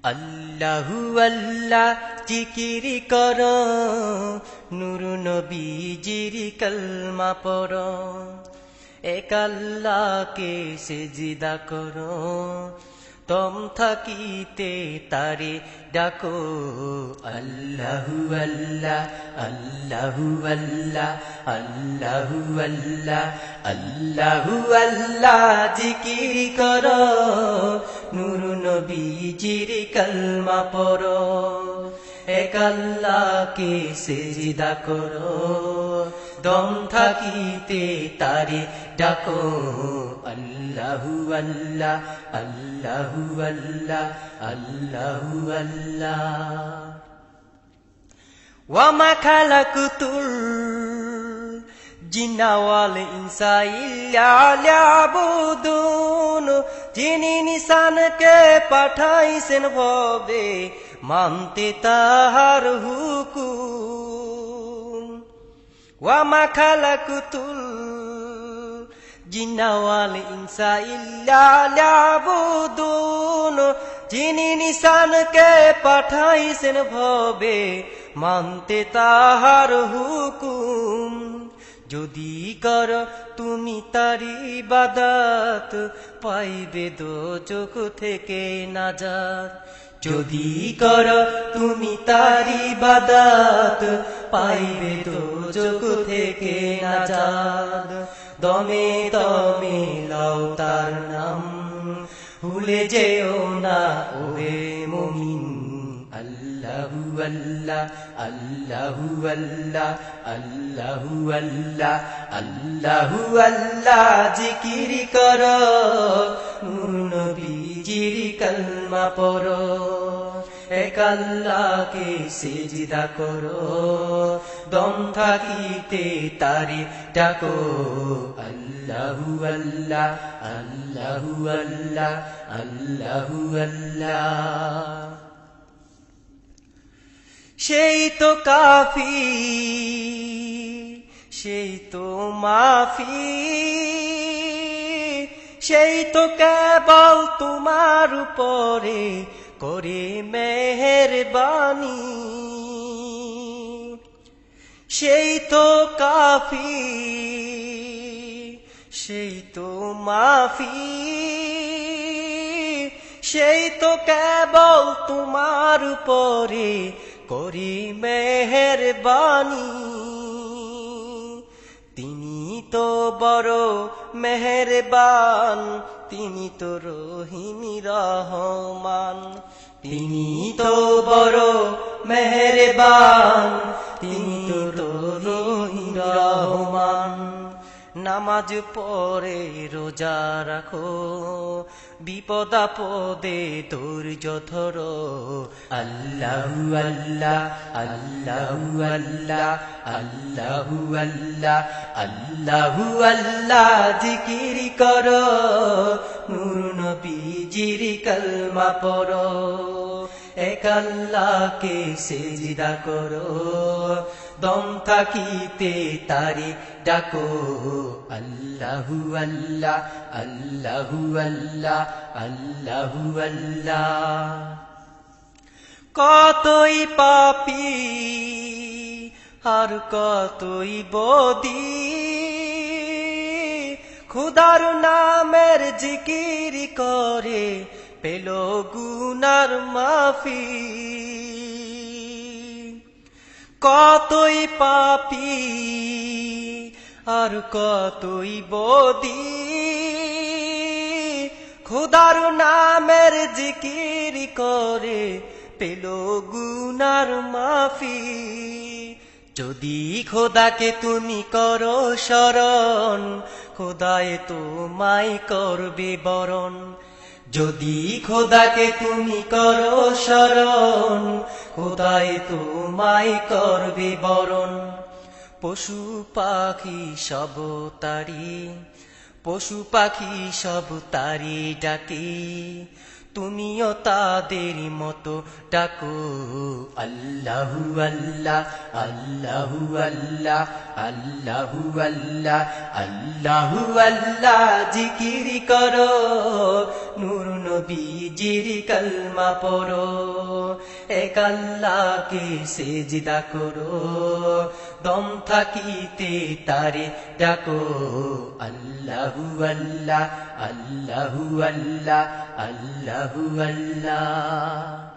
আল্লাহু আল্লাহ জিকির কর, নূর নবীজির কলমা পড়, এক আল্লাহকে সিজদা কর, দম থাকিতে তারে ডাকো। আল্লাহু আল্লাহ আল্লাহু আল্লাহ আল্লাহু আল্লাহ আল্লাহু আল্লাহ জিকির কর, নূর নবীজির কলমা পড়, এক আল্লাহকে সিজদা কর, দম থাকিতে তারে ডাকো। আল্লাহু আল্লাহ আল্লাহু আল্লাহ আল্লাহু আল্লাহ। ওয়ামা খালাকুতুল জিন্না ওয়াল ইনসা ইল্লা লিয়াবুদুন, যিনি নিশানকে পাঠাইছেন ভবে মানতে তাহার হুকুম। ওয়ামা খালাকুতুল জিন্না ওয়াল ইনসা ইল্লা লিয়াবুদুন, যিনি নিশানকে পাঠাইছেন ভবে মানতে তাহার হুকুম। যদি কর তুমি তারি ইবাদত, পাইবে দোজখ থেকে নাজাত। যদি কর তুমি তারি ইবাদত, পাইবে দোজখ থেকে নাজাত। দমে দমে লও তার নাম, ভুলে যেও না ওহে মুমিন। আল্লাহু আল্লাহ আল্লাহু আল্লাহ আল্লাহু আল্লাহ আল্লাহু আল্লাহ জিকির কর, নূর নবীজির কলমা পড়, এক আল্লাহকে সিজদা কর, দম থাকিতে তারে ডাকো। আল্লাহু আল্লাহ আল্লাহু আল্লাহ আল্লাহু আল্লাহ। সেই তো কাফি, সেই তো মাফি, সেই তো কেবল তোমার উপরে করে মেহেরবানি। সেই তো কাফি, সেই তো মাফি, সেই তো কেবল তোমার উপরে করি মেহেরবানি। তিনি তো বড় মেহেরবান, তিনি তো রহিম রহমান। তিনি তো বড় মেহেরবান, তিনি তো রহিম রহমান। নামাজ পড়ে রোজা রাখো, বিপদ আপদে ধৈর্য ধরো। আল্লাহু আল্লাহ আল্লাহু আল্লাহ আল্লাহু আল্লাহ আল্লাহু আল্লাহ জিকির করো, নূর নবীজির কলমা পড়ো, এক আল্লাহকে সিজদা করো, দম থাকিতে তারে ডাকো। আল্লাহু আল্লাহ আল্লাহু আল্লাহ আল্লাহু আল্লাহ। কতই পাপী আর কতই বদী, খুদার নামের জিকির করে পেল গুনার মাফি। কতই পাপী আর কতই বদী, খুদার নামের জিকির করে পেল গুনার মাফি। যদি খোদাকে তুমি করো স্মরণ, খোদায় তোমায় করবে বরণ। যদি খোদাকে তুমি করো স্মরণ, খোদায় তোমায় করবে বরণ। পশু পাখি সব তারি, পশু পাখি সব তারি ডাকে, তুমিও তাদের মতো ডাকো আল্লাহু আল্লাহ আল্লাহু আল্লাহ আল্লাহু আল্লাহ আল্লাহু আল্লাহ জিকির করো নূর নবীজির কালমা পড়ো এক আল্লাহকে সেজদা করো দম থাকিতে তারে ডাকো আল্লাহু আল্লাহ আল্লাহু আল্লাহ আল্লাহু আল্লাহ